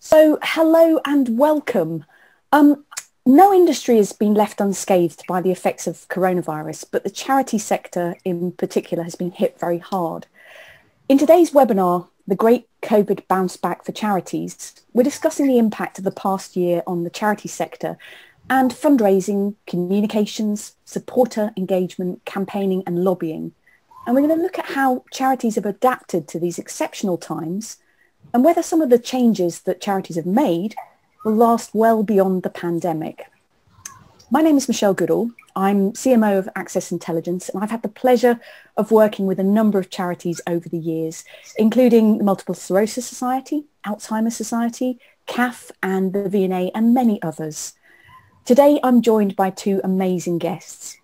So, hello and welcome. Um, no industry has been left unscathed by the effects of coronavirus, but the charity sector in particular has been hit very hard. In today's webinar, The Great COVID Bounce Back for Charities, we're discussing the impact of the past year on the charity sector and fundraising, communications, supporter engagement, campaigning and lobbying. And we're going to look at how charities have adapted to these exceptional times and whether some of the changes that charities have made will last well beyond the pandemic. My name is Michelle Goodall. I'm CMO of Access Intelligence, and I've had the pleasure of working with a number of charities over the years, including the Multiple Sclerosis Society, Alzheimer's Society, CAF and the V&A, and many others. Today, I'm joined by two amazing guests.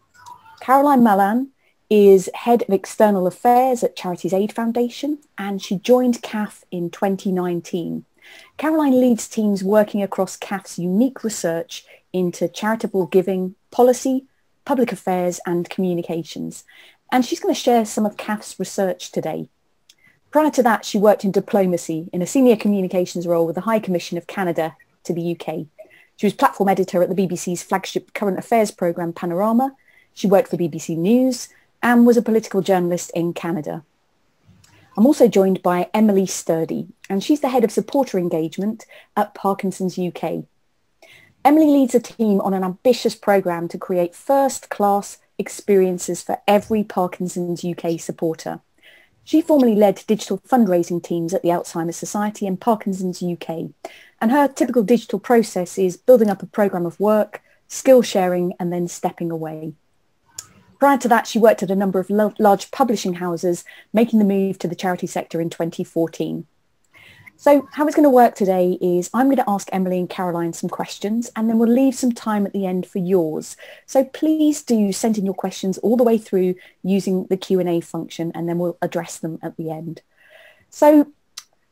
Caroline Mallan is Head of External Affairs at Charities Aid Foundation, and she joined CAF in 2019. Caroline leads teams working across CAF's unique research into charitable giving, policy, public affairs and communications. And she's going to share some of CAF's research today. Prior to that, she worked in diplomacy in a senior communications role with the High Commission of Canada to the UK. She was platform editor at the BBC's flagship current affairs programme Panorama. She worked for BBC News and was a political journalist in Canada. I'm also joined by Emily Sturdy, and she's the head of supporter engagement at Parkinson's UK. Emily leads a team on an ambitious programme to create first-class experiences for every Parkinson's UK supporter. She formerly led digital fundraising teams at the Alzheimer's Society and Parkinson's UK, and her typical digital process is building up a programme of work, skill sharing, and then stepping away. Prior to that, she worked at a number of large publishing houses, making the move to the charity sector in 2014. So how it's going to work today is I'm going to ask Emily and Caroline some questions, and then we'll leave some time at the end for yours. So please do send in your questions all the way through using the Q&A function, and then we'll address them at the end. So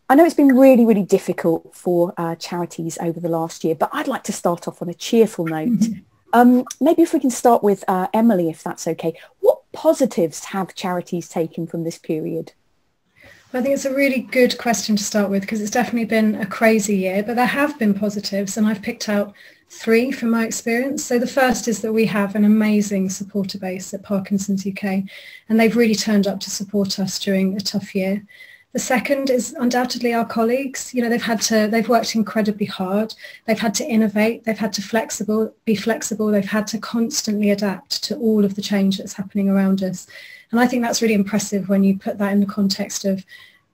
I know it's been really, really difficult for charities over the last year, but I'd like to start off on a cheerful note. Maybe if we can start with Emily, if that's okay. What positives have charities taken from this period? I think it's a really good question to start with because it's definitely been a crazy year, but there have been positives and I've picked out three from my experience. So the first is that we have an amazing supporter base at Parkinson's UK and they've really turned up to support us during a tough year. The second is undoubtedly our colleagues. You know, they've worked incredibly hard. They've had to innovate. They've had to be flexible. They've had to constantly adapt to all of the change that's happening around us. And I think that's really impressive when you put that in the context of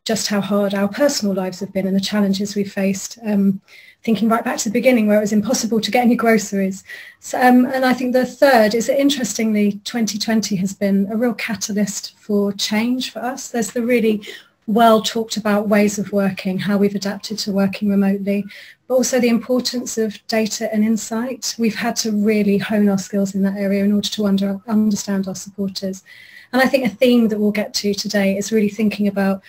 just how hard our personal lives have been and the challenges we've faced. Thinking right back to the beginning where it was impossible to get any groceries. So, and I think the third is that interestingly, 2020 has been a real catalyst for change for us. There's the really well talked about ways of working, how we've adapted to working remotely, but also the importance of data and insight. We've had to really hone our skills in that area in order to understand our supporters. And I think a theme that we'll get to today is really thinking about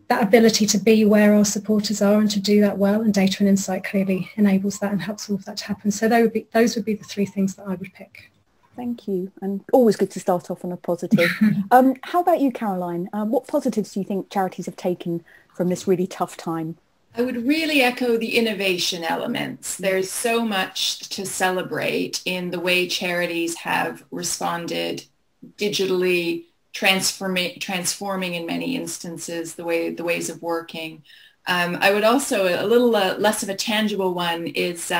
that ability to be where our supporters are and to do that well, and data and insight clearly enables that and helps all of that to happen. So those would be the three things that I would pick. Thank you, and always good to start off on a positive. How about you, Caroline? What positives do you think charities have taken from this really tough time? I would really echo the innovation elements. There's so much to celebrate in the way charities have responded digitally, transforming in many instances the ways of working. I would also, a little less of a tangible one is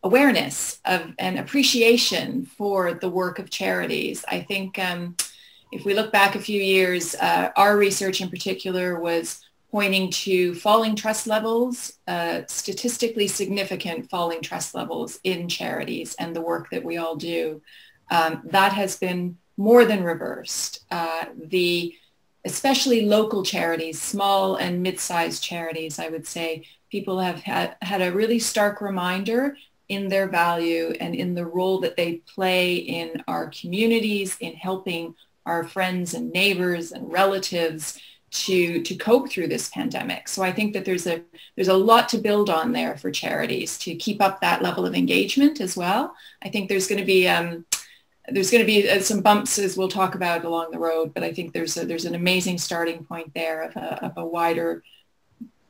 awareness of and appreciation for the work of charities. I think if we look back a few years, our research in particular was pointing to falling trust levels, statistically significant falling trust levels in charities and the work that we all do. That has been more than reversed. Especially local charities, small and mid-sized charities, I would say, people have had a really stark reminder in their value and in the role that they play in our communities, in helping our friends and neighbors and relatives to cope through this pandemic. So I think that there's a lot to build on there for charities to keep up that level of engagement as well. I think there's going to be some bumps, as we'll talk about, along the road, but I think there's an amazing starting point there of a wider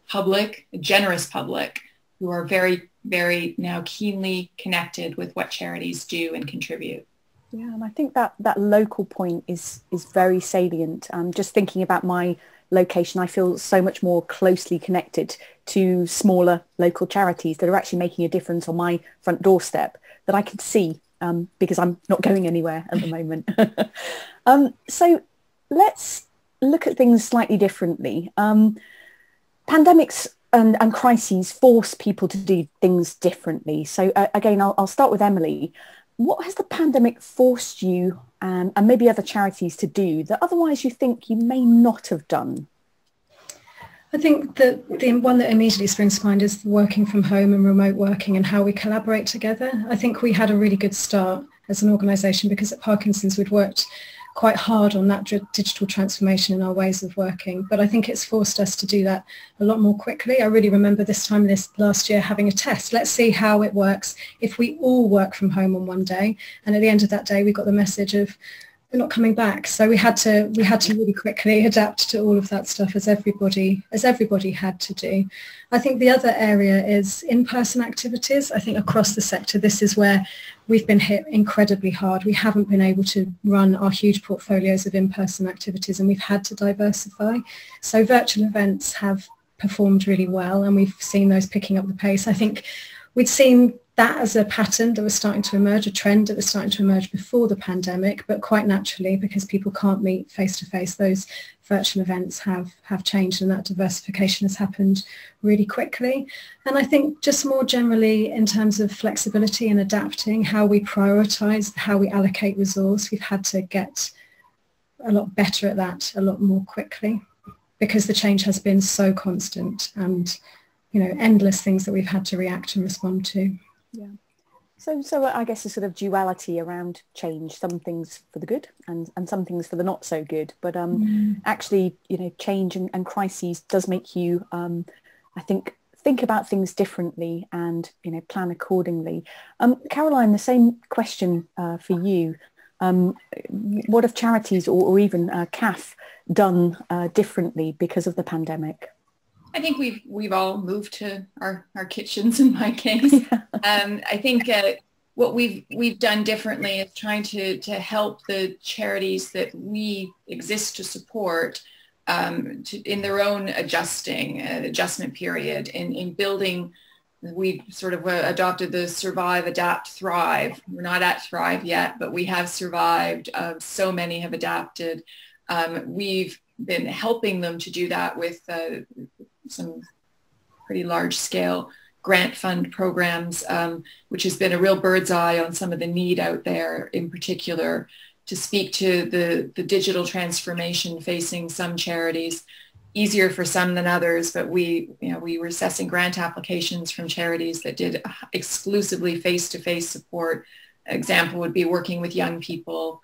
public, a generous public, who are very, very now keenly connected with what charities do and contribute. Yeah, and I think that local point is very salient. Just thinking about my location, I feel so much more closely connected to smaller local charities that are actually making a difference on my front doorstep that I can see, because I'm not going anywhere at the moment. So let's look at things slightly differently. Pandemics and crises force people to do things differently. So again, I'll start with Emily. What has the pandemic forced you and maybe other charities to do that otherwise you think you may not have done? I think that the one that immediately springs to mind is working from home and remote working and how we collaborate together. I think we had a really good start as an organisation because at Parkinson's we'd worked quite hard on that digital transformation in our ways of working. But I think it's forced us to do that a lot more quickly. I really remember this last year having a test. Let's see how it works if we all work from home on one day. And at the end of that day, we got the message of we're not coming back. So we had to really quickly adapt to all of that stuff as everybody had to do. I think the other area is in-person activities. I think across the sector, this is where we've been hit incredibly hard. We haven't been able to run our huge portfolios of in-person activities and we've had to diversify. So virtual events have performed really well and we've seen those picking up the pace. I think we'd seen that as a pattern that was starting to emerge, a trend that was starting to emerge before the pandemic, but quite naturally, because people can't meet face-to-face, those virtual events have changed and that diversification has happened really quickly. And I think just more generally in terms of flexibility and adapting, how we prioritise, how we allocate resource, we've had to get a lot better at that a lot more quickly because the change has been so constant and, you know, endless things that we've had to react and respond to. Yeah. So I guess a sort of duality around change, some things for the good and some things for the not so good. But actually, you know, change and crises does make you, I think about things differently and, you know, plan accordingly. Caroline, the same question for you. What have charities or even CAF done differently because of the pandemic? I think we've all moved to our kitchens in my case. I think what we've done differently is trying to help the charities that we exist to support in their own adjustment period in building. We sort of adopted the survive, adapt, thrive. We're not at thrive yet, but we have survived. So many have adapted. We've been helping them to do that with some pretty large scale grant fund programs, which has been a real bird's eye on some of the need out there, in particular to speak to the digital transformation facing some charities. Easier for some than others, but we were assessing grant applications from charities that did exclusively face-to-face support. Example would be working with young people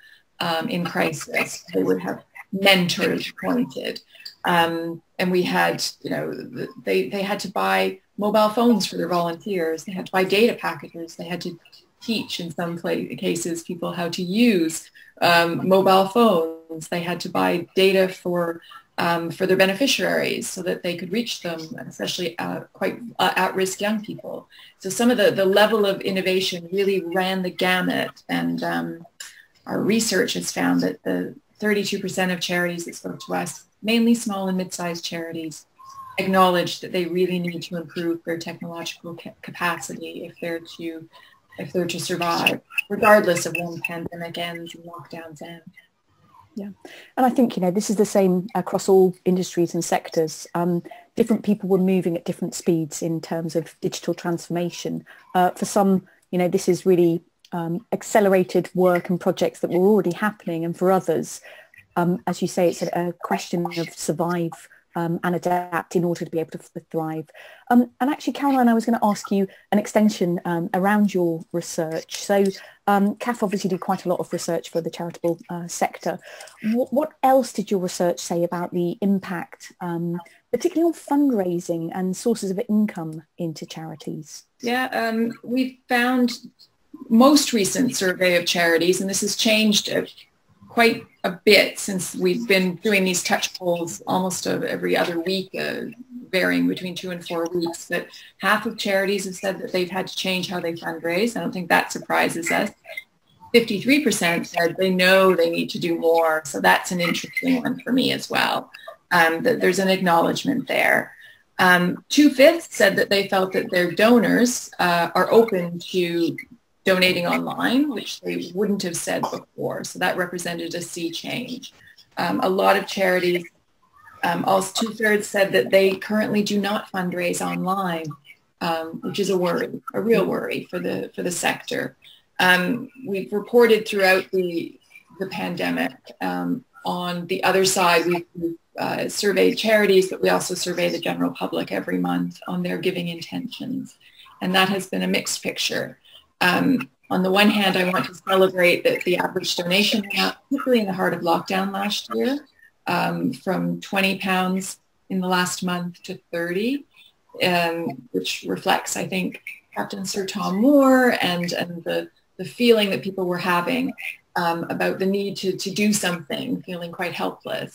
in crisis. They would have mentors appointed. And we had, they had to buy mobile phones for their volunteers. They had to buy data packages. They had to teach, in some cases, people how to use mobile phones. They had to buy data for their beneficiaries so that they could reach them, especially quite at-risk young people. So some of the level of innovation really ran the gamut. And our research has found that the 32% of charities that spoke to us, mainly small and mid-sized charities, acknowledged that they really need to improve their technological capacity if they're to survive, regardless of when the pandemic ends and lockdowns end. Yeah, and I think, this is the same across all industries and sectors. Different people were moving at different speeds in terms of digital transformation. For some, this is really accelerated work and projects that were already happening. And for others, as you say, it's a question of survive and adapt in order to be able to thrive. And actually, Caroline, I was going to ask you an extension around your research. So CAF obviously did quite a lot of research for the charitable sector. What else did your research say about the impact, particularly on fundraising and sources of income into charities? Yeah, we found most recent survey of charities, and this has changed quite a bit since we've been doing these touch polls almost every other week, varying between 2 and 4 weeks, but half of charities have said that they've had to change how they fundraise. I don't think that surprises us. 53% said they know they need to do more. So that's an interesting one for me as well, that there's an acknowledgement there. 2/5 said that they felt that their donors are open to donating online, which they wouldn't have said before. So that represented a sea change. A lot of charities, also 2/3 said that they currently do not fundraise online, which is a worry, a real worry for the sector. We've reported throughout the pandemic. On the other side, we've surveyed charities, but we also survey the general public every month on their giving intentions. And that has been a mixed picture. On the one hand, I want to celebrate that the average donation went up, particularly in the heart of lockdown last year, from £20 in the last month to 30, which reflects, I think, Captain Sir Tom Moore and the feeling that people were having about the need to do something, feeling quite helpless.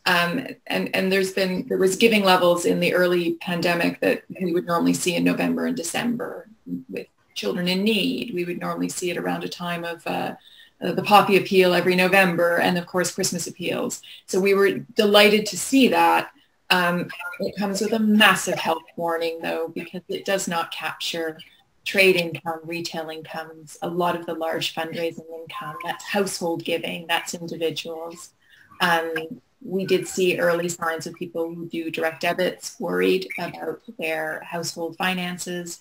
And there was giving levels in the early pandemic that we would normally see in November and December with children in need. We would normally see it around a time of the Poppy Appeal every November, and of course Christmas appeals. So we were delighted to see that. It comes with a massive health warning though, because it does not capture trade income, retail incomes, a lot of the large fundraising income. That's household giving, that's individuals. We did see early signs of people who do direct debits worried about their household finances,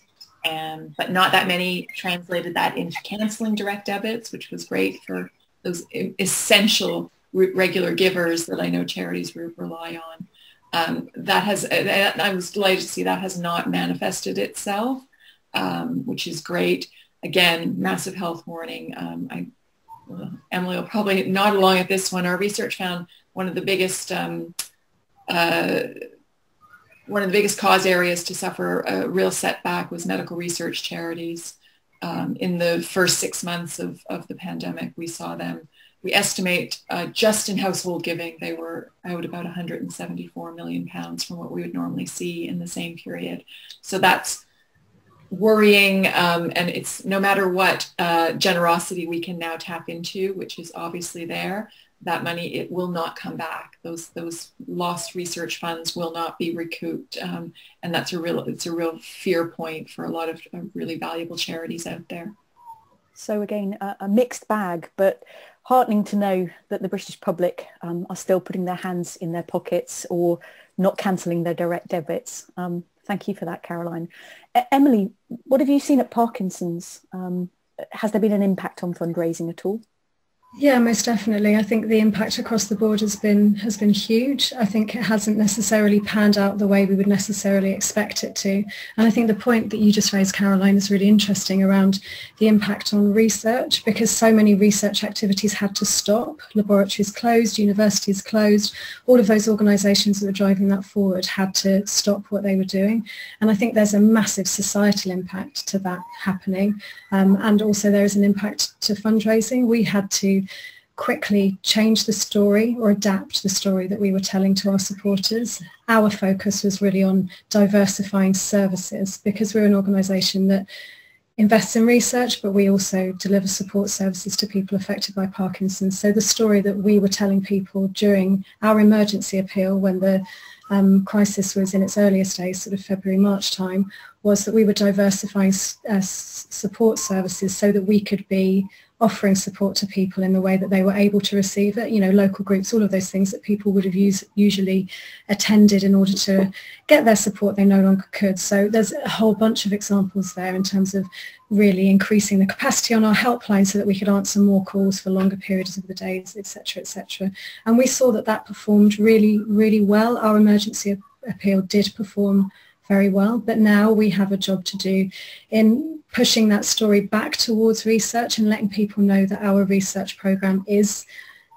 but not that many translated that into canceling direct debits, which was great for those essential regular givers that I know charities rely on. I was delighted to see that has not manifested itself, which is great. Again, massive health warning. Emily will probably nod along at this one. Our research found one of the biggest cause areas to suffer a real setback was medical research charities. In the first 6 months of the pandemic, we saw them. We estimate just in household giving, they were out about £174 million from what we would normally see in the same period. So that's worrying, and it's no matter what generosity we can now tap into, which is obviously there, that money, it will not come back. Those lost research funds will not be recouped, and it's a real fear point for a lot of really valuable charities out there. So again, a mixed bag, but heartening to know that the British public are still putting their hands in their pockets or not cancelling their direct debits. Thank you for that, Caroline. Emily, what have you seen at Parkinson's? Has there been an impact on fundraising at all? Yeah, most definitely. I think the impact across the board has been huge. I think it hasn't necessarily panned out the way we would necessarily expect it to. And I think the point that you just raised, Caroline, is really interesting around the impact on research, because so many research activities had to stop. Laboratories closed, universities closed. All of those organisations that were driving that forward had to stop what they were doing. And I think there's a massive societal impact to that happening. And also there is an impact to fundraising. We had to quickly change the story or adapt the story that we were telling to our supporters. Our focus was really on diversifying services, because we're an organisation that invests in research, but we also deliver support services to people affected by Parkinson's. So the story that we were telling people during our emergency appeal, when the crisis was in its earliest days, sort of February, March time, was that we were diversifying support services so that we could be offering support to people in the way that they were able to receive it, local groups, all of those things that people would have usually attended in order to get their support they no longer could. So there's a whole bunch of examples there in terms of really increasing the capacity on our helpline so that we could answer more calls for longer periods of the days, etc., etc. And we saw that performed really, really well. Our emergency appeal did perform very well, but now we have a job to do in pushing that story back towards research and letting people know that our research program is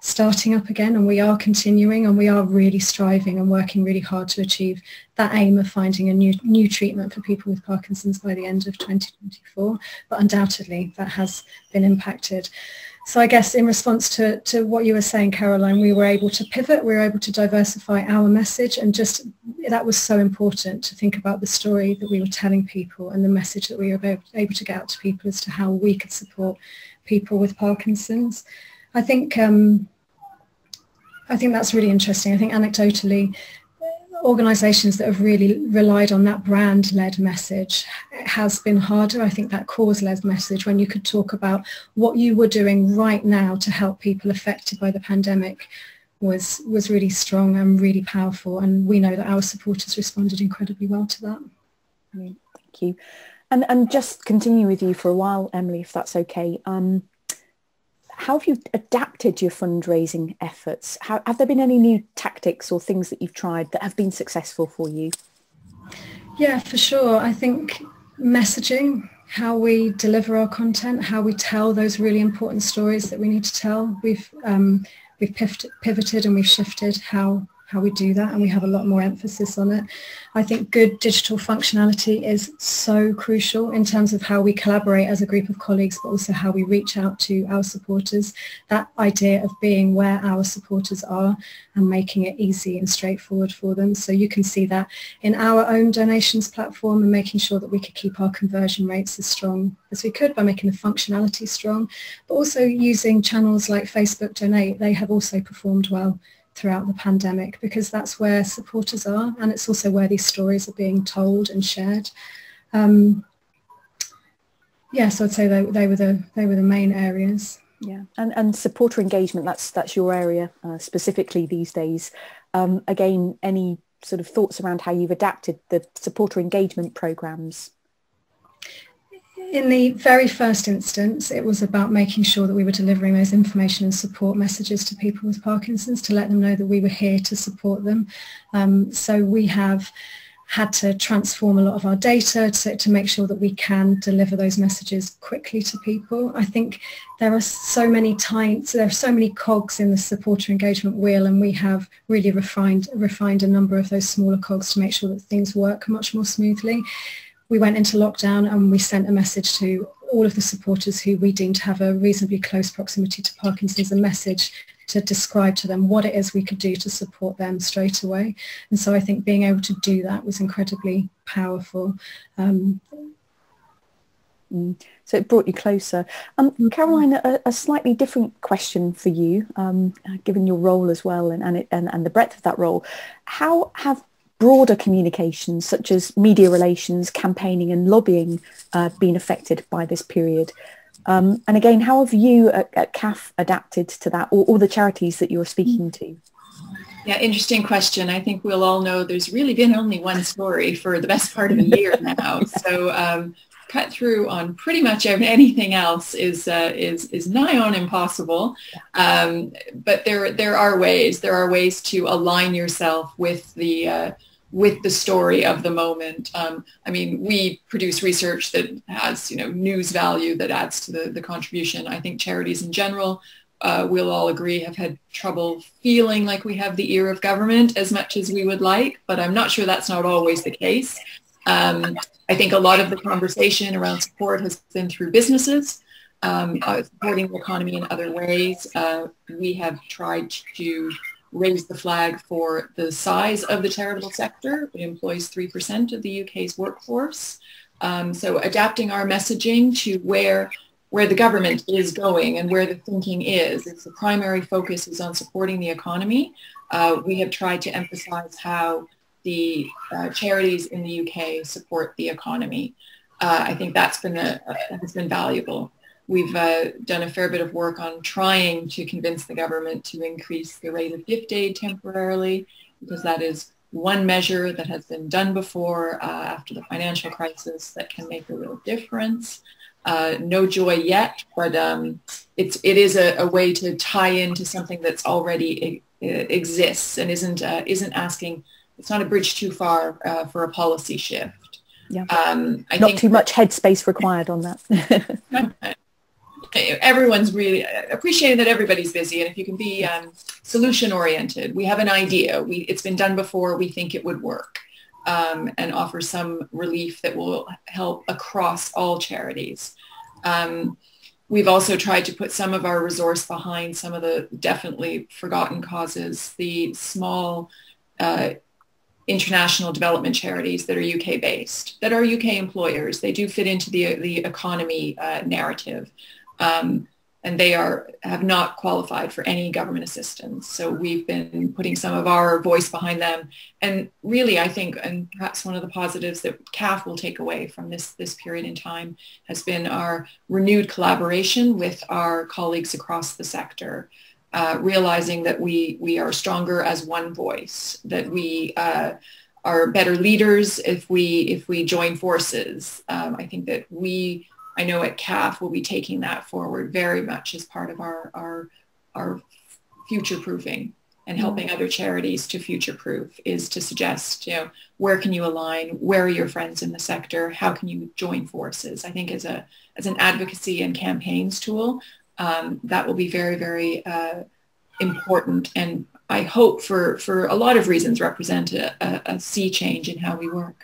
starting up again, and we are continuing, and we are really striving and working really hard to achieve that aim of finding a new treatment for people with Parkinson's by the end of 2024. But undoubtedly that has been impacted. So I guess in response to what you were saying, Caroline, we were able to pivot, we were able to diversify our message, and just that was so important to think about the story that we were telling people and the message that we were able to get out to people as to how we could support people with Parkinson's. I think that's really interesting. I think anecdotally, organisations that have really relied on that brand-led message has been harder. I think that cause-led message, when you could talk about what you were doing right now to help people affected by the pandemic, was really strong and really powerful. And we know that our supporters responded incredibly well to that. Thank you. And just continue with you for a while, Emily, if that's okay. How have you adapted your fundraising efforts? Have there been any new tactics or things that you've tried that have been successful for you? Yeah, for sure. I think messaging, how we deliver our content, how we tell those really important stories that we need to tell. We've pivoted and we've shifted how we do that, and we have a lot more emphasis on it. I think good digital functionality is so crucial in terms of how we collaborate as a group of colleagues, but also how we reach out to our supporters. That idea of being where our supporters are and making it easy and straightforward for them. So you can see that in our own donations platform, and making sure that we could keep our conversion rates as strong as we could by making the functionality strong, but also using channels like Facebook Donate. They have also performed well throughout the pandemic, because that's where supporters are, and it's also where these stories are being told and shared. Yes, I'd say they were the main areas. Yeah, and supporter engagement, that's your area specifically these days. Again, any sort of thoughts around how you've adapted the supporter engagement programs? In the very first instance, it was about making sure that we were delivering those information and support messages to people with Parkinson's, to let them know that we were here to support them. So we have had to transform a lot of our data to make sure that we can deliver those messages quickly to people. I think there are so many cogs in the supporter engagement wheel, and we have really refined a number of those smaller cogs to make sure that things work much more smoothly. We went into lockdown and we sent a message to all of the supporters who we deemed to have a reasonably close proximity to Parkinson's, a message to describe to them what it is we could do to support them straight away. And so I think being able to do that was incredibly powerful. So it brought you closer. Caroline, a slightly different question for you, given your role as well and the breadth of that role. How have broader communications such as media relations, campaigning and lobbying been affected by this period? And again, how have you at CAF adapted to that, or the charities that you're speaking to? Yeah, interesting question. I think we'll all know there's really been only one story for the best part of a year now. So cut through on pretty much anything else is nigh on impossible. But there are ways to align yourself with the story of the moment. I mean, we produce research that has, news value that adds to the contribution. I think charities in general, we'll all agree, have had trouble feeling like we have the ear of government as much as we would like, but I'm not sure that's not always the case. I think a lot of the conversation around support has been through businesses, supporting the economy in other ways. We have tried to raise the flag for the size of the charitable sector. It employs 3% of the UK's workforce. So adapting our messaging to where the government is going and where the thinking is. If the primary focus is on supporting the economy, we have tried to emphasize how the charities in the UK support the economy. I think that's has been valuable. We've done a fair bit of work on trying to convince the government to increase the rate of gift aid temporarily, because that is one measure that has been done before after the financial crisis that can make a real difference. No joy yet, but it is a way to tie into something that's already exists and isn't asking. It's not a bridge too far for a policy shift. Yeah. Not too much headspace required on that. everyone's really appreciating that everybody's busy, and if you can be solution oriented, we have an idea, it's been done before, we think it would work, and offer some relief that will help across all charities. We've also tried to put some of our resource behind some of the definitely forgotten causes, the small international development charities that are UK based, that are UK employers. They do fit into the economy narrative, and they have not qualified for any government assistance. So we've been putting some of our voice behind them. And really, I think, and perhaps one of the positives that CAF will take away from this period in time has been our renewed collaboration with our colleagues across the sector, realizing that we are stronger as one voice, that we are better leaders if we join forces. I think that I know at CAF we'll be taking that forward very much as part of our future proofing, and helping other charities to future proof is to suggest, where can you align? Where are your friends in the sector? How can you join forces? I think as an advocacy and campaigns tool, that will be very, very important, and I hope for a lot of reasons represent a sea change in how we work.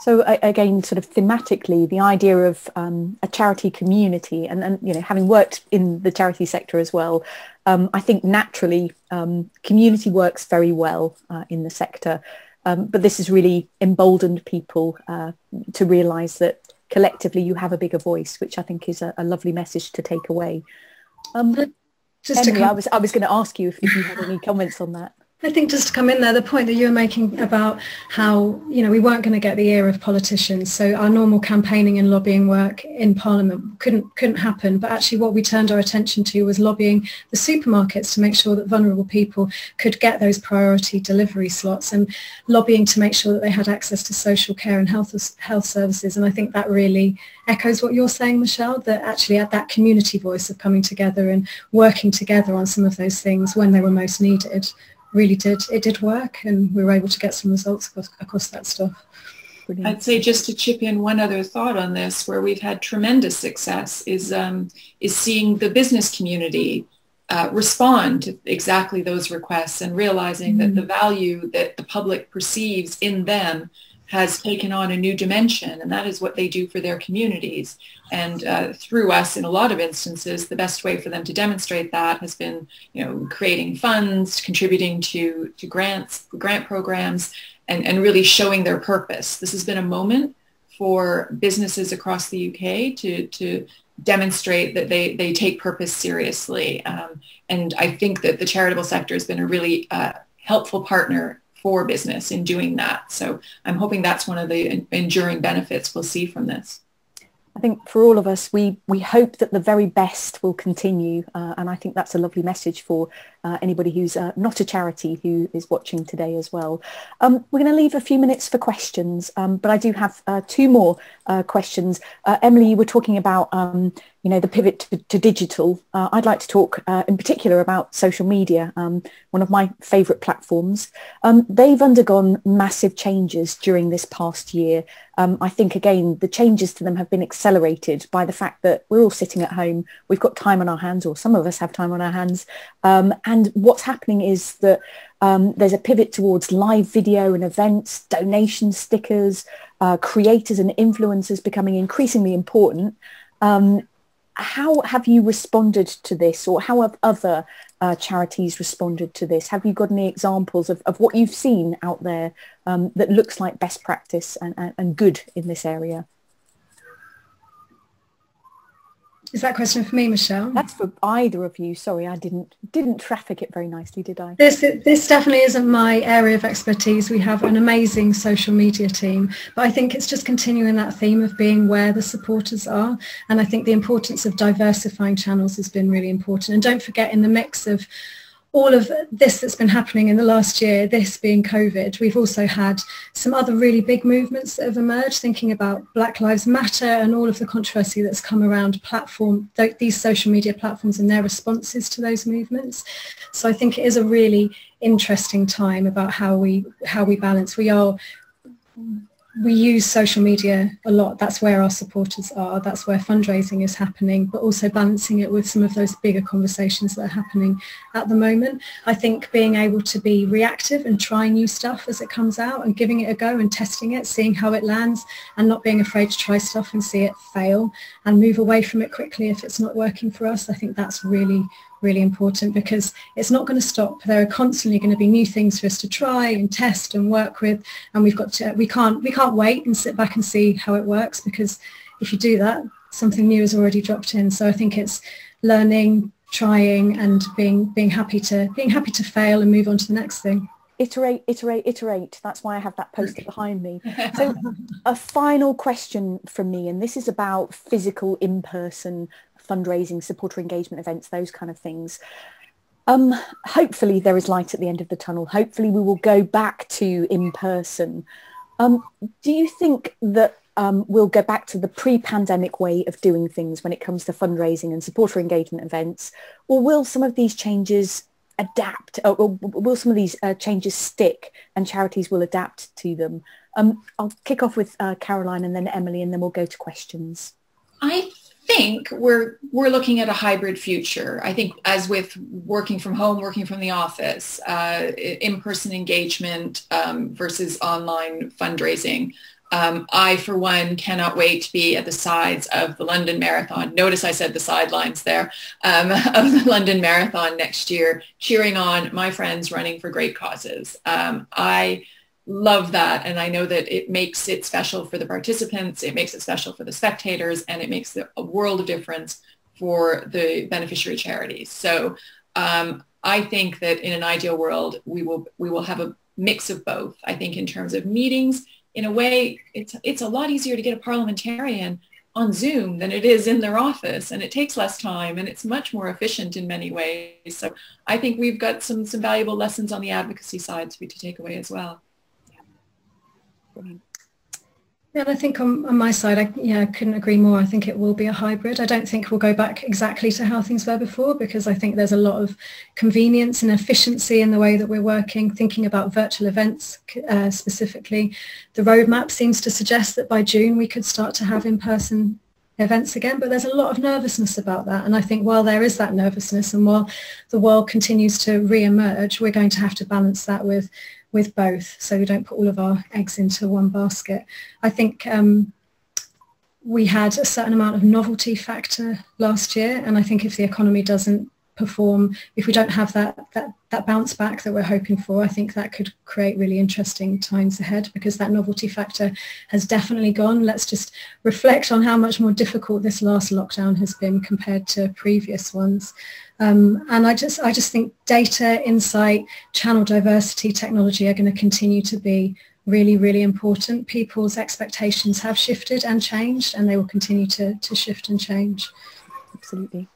So again, sort of thematically, the idea of a charity community, and having worked in the charity sector as well, I think naturally community works very well in the sector, but this has really emboldened people to realise that collectively you have a bigger voice, which I think is a lovely message to take away. Emily, I was going to ask you if you had any comments on that. I think just to come in there, the point that you were making about how, we weren't going to get the ear of politicians. So our normal campaigning and lobbying work in Parliament couldn't happen. But actually what we turned our attention to was lobbying the supermarkets to make sure that vulnerable people could get those priority delivery slots, and lobbying to make sure that they had access to social care and health services. And I think that really echoes what you're saying, Michelle, that actually at that community voice of coming together and working together on some of those things when they were most needed, really did work, and we were able to get some results across that stuff. Brilliant. I'd say, just to chip in one other thought on this, where we've had tremendous success is seeing the business community respond to exactly those requests, and realizing that the value that the public perceives in them has taken on a new dimension, and that is what they do for their communities. And through us, in a lot of instances, the best way for them to demonstrate that has been, creating funds, contributing to grant programs, and really showing their purpose. This has been a moment for businesses across the UK to demonstrate that they take purpose seriously. And I think that the charitable sector has been a really helpful partner for business in doing that. So I'm hoping that's one of the enduring benefits we'll see from this. I think for all of us, we hope that the very best will continue, and I think that's a lovely message for anybody who's not a charity who is watching today as well. We're going to leave a few minutes for questions, but I do have two more questions. Emily, you were talking about the pivot to digital. I'd like to talk in particular about social media, one of my favourite platforms. They've undergone massive changes during this past year. I think, again, the changes to them have been accelerated by the fact that we're all sitting at home, we've got time on our hands, or some of us have time on our hands, and what's happening is that there's a pivot towards live video and events, donation stickers, creators and influencers becoming increasingly important. How have you responded to this, or how have other charities responded to this? Have you got any examples of what you've seen out there that looks like best practice and good in this area? Is that question for me, Michelle? That's for either of you. Sorry, I didn't traffic it very nicely, did I? This definitely isn't my area of expertise. We have an amazing social media team, but I think it's just continuing that theme of being where the supporters are. And I think the importance of diversifying channels has been really important. And don't forget, in the mix of all of this that's been happening in the last year, this being COVID, we've also had some other really big movements that have emerged, thinking about Black Lives Matter and all of the controversy that's come around these social media platforms and their responses to those movements. So I think it is a really interesting time about how we balance. we use social media a lot. That's where our supporters are. That's where fundraising is happening, but also balancing it with some of those bigger conversations that are happening at the moment. I think being able to be reactive and try new stuff as it comes out and giving it a go and testing it, seeing how it lands, and not being afraid to try stuff and see it fail and move away from it quickly if it's not working for us. I think that's really important, because it's not going to stop. There are constantly going to be new things for us to try and test and work with, and we can't wait and sit back and see how it works, because if you do that, something new has already dropped in. So I think it's learning, trying, and being happy to fail and move on to the next thing. Iterate, iterate, iterate. That's why I have that poster behind me. So a final question from me, and this is about physical, in-person fundraising, supporter engagement events, those kind of things. Hopefully there is light at the end of the tunnel. Hopefully we will go back to in-person. Do you think that we'll go back to the pre-pandemic way of doing things when it comes to fundraising and supporter engagement events, or will some of these changes adapt, or will some of these changes stick and charities will adapt to them? I'll kick off with Caroline and then Emily, and then we'll go to questions. I think we're looking at a hybrid future. I think, as with working from home, working from the office, in-person engagement versus online fundraising. I, for one, cannot wait to be at the sides of the London Marathon. Notice I said the sidelines there, of the London Marathon next year, cheering on my friends running for great causes. I love that, and I know that it makes it special for the participants, it makes it special for the spectators, and it makes a world of difference for the beneficiary charities. So I think that in an ideal world, we will have a mix of both. I think in terms of meetings, in a way, it's a lot easier to get a parliamentarian on Zoom than it is in their office, and it takes less time, and it's much more efficient in many ways. So I think we've got some valuable lessons on the advocacy side to take away as well. Yeah, and I think on my side, I couldn't agree more. I think it will be a hybrid. I don't think we'll go back exactly to how things were before, because I think there's a lot of convenience and efficiency in the way that we're working, thinking about virtual events specifically. The roadmap seems to suggest that by June we could start to have in-person events again, but there's a lot of nervousness about that. And I think while there is that nervousness, and while the world continues to re-emerge, we're going to have to balance that with both, so we don't put all of our eggs into one basket. I think we had a certain amount of novelty factor last year, and I think if the economy doesn't perform, if we don't have that bounce back that we're hoping for, I think that could create really interesting times ahead, because that novelty factor has definitely gone. Let's just reflect on how much more difficult this last lockdown has been compared to previous ones. And I just think data, insight, channel diversity, technology are going to continue to be really, really important. People's expectations have shifted and changed, and they will continue to shift and change. Absolutely.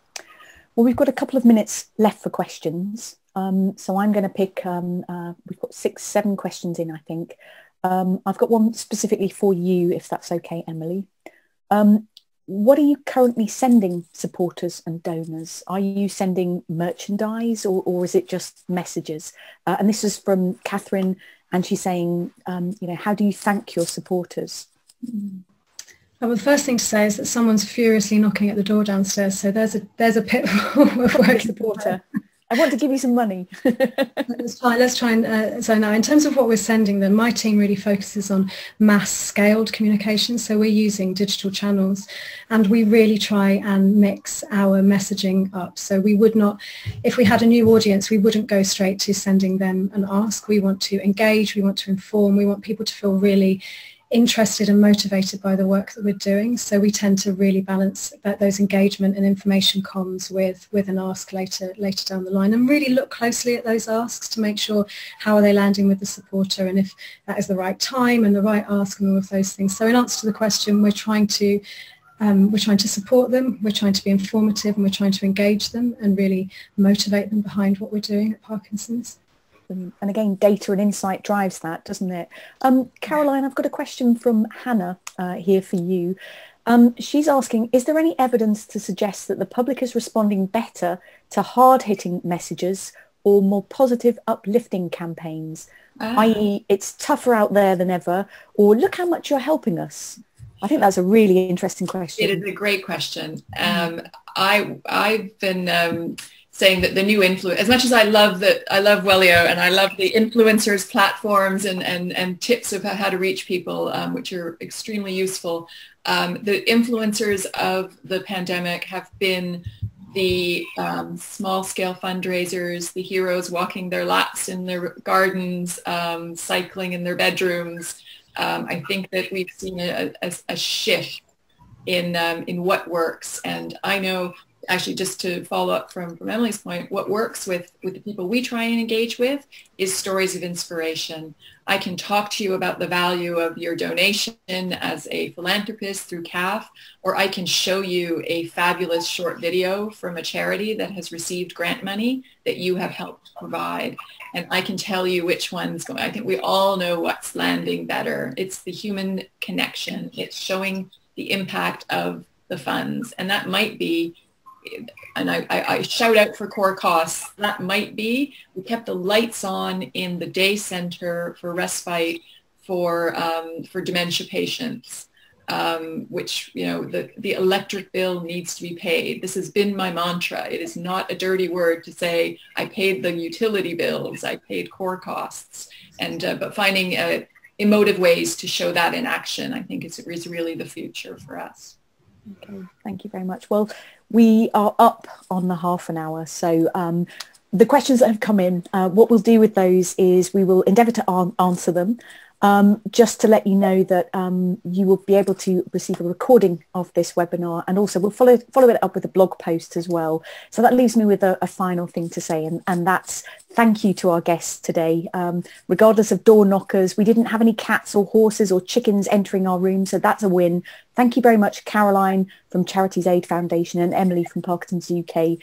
Well, we've got a couple of minutes left for questions. So I'm going to pick, we've got 6-7 questions in, I think. I've got one specifically for you, if that's okay, Emily. What are you currently sending supporters and donors? Are you sending merchandise, or is it just messages? And this is from Catherine, and she's saying, how do you thank your supporters? Well, the first thing to say is that someone's furiously knocking at the door downstairs, so there's a pitfall of work supporter. I want to give you some money. Let's try and, so now in terms of what we're sending them, my team really focuses on mass scaled communication. So we're using digital channels, and we really try and mix our messaging up. So we would not, if we had a new audience, we wouldn't go straight to sending them an ask. We want to engage, we want to inform, we want people to feel really interested and motivated by the work that we're doing. So we tend to really balance those engagement and information comms with an ask later down the line, and really look closely at those asks to make sure how are they landing with the supporter, and if that is the right time and the right ask and all of those things. So in answer to the question, we're trying to support them, we're trying to be informative, and we're trying to engage them and really motivate them behind what we're doing at Parkinson's. And again, data and insight drives that, doesn't it? Caroline, I've got a question from Hannah here for you. She's asking, is there any evidence to suggest that the public is responding better to hard-hitting messages or more positive, uplifting campaigns? i.e. it's tougher out there than ever, or look how much you're helping us? I think that's a really interesting question. It is a great question. I've been saying that the new influence, as much as I love Vuelio and I love the influencers platforms and tips of how to reach people, which are extremely useful. The influencers of the pandemic have been the small scale fundraisers, the heroes walking their laps in their gardens, cycling in their bedrooms. I think that we've seen a shift in what works. And I know, actually, just to follow up from Emily's point, what works with the people we try and engage with is stories of inspiration. I can talk to you about the value of your donation as a philanthropist through CAF, or I can show you a fabulous short video from a charity that has received grant money that you have helped provide. And I can tell you which one's going. I think we all know what's landing better. It's the human connection. It's showing the impact of the funds. And that might be, and I shout out for core costs, that might be, we kept the lights on in the day center for respite for dementia patients, which, you know, the electric bill needs to be paid. This has been my mantra. It is not a dirty word to say I paid the utility bills, I paid core costs, and but finding emotive ways to show that in action, I think is really the future for us. Okay, thank you very much. Well, we are up on the half an hour, so the questions that have come in, what we'll do with those is we will endeavour to answer them. Just to let you know that you will be able to receive a recording of this webinar, and also we'll follow it up with a blog post as well. So that leaves me with a final thing to say, and that's thank you to our guests today. Regardless of door knockers, we didn't have any cats or horses or chickens entering our room, so that's a win. Thank you very much, Caroline from Charities Aid Foundation and Emily from Parkinson's UK.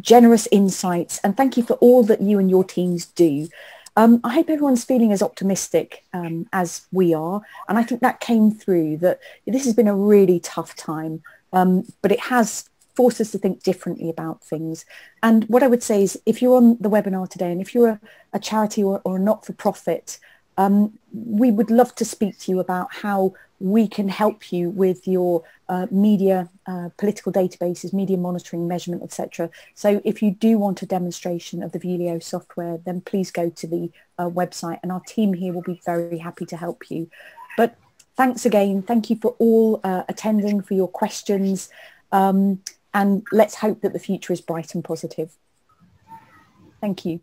Generous insights, and thank you for all that you and your teams do. I hope everyone's feeling as optimistic as we are, and I think that came through, that this has been a really tough time, but it has forced us to think differently about things. And what I would say is, if you're on the webinar today, and if you're a charity or a not-for-profit, we would love to speak to you about how we can help you with your media, political databases, media monitoring, measurement, etc. So if you do want a demonstration of the Vuelio software, then please go to the website, and our team here will be very happy to help you. But thanks again. Thank you for all attending, for your questions, and let's hope that the future is bright and positive. Thank you.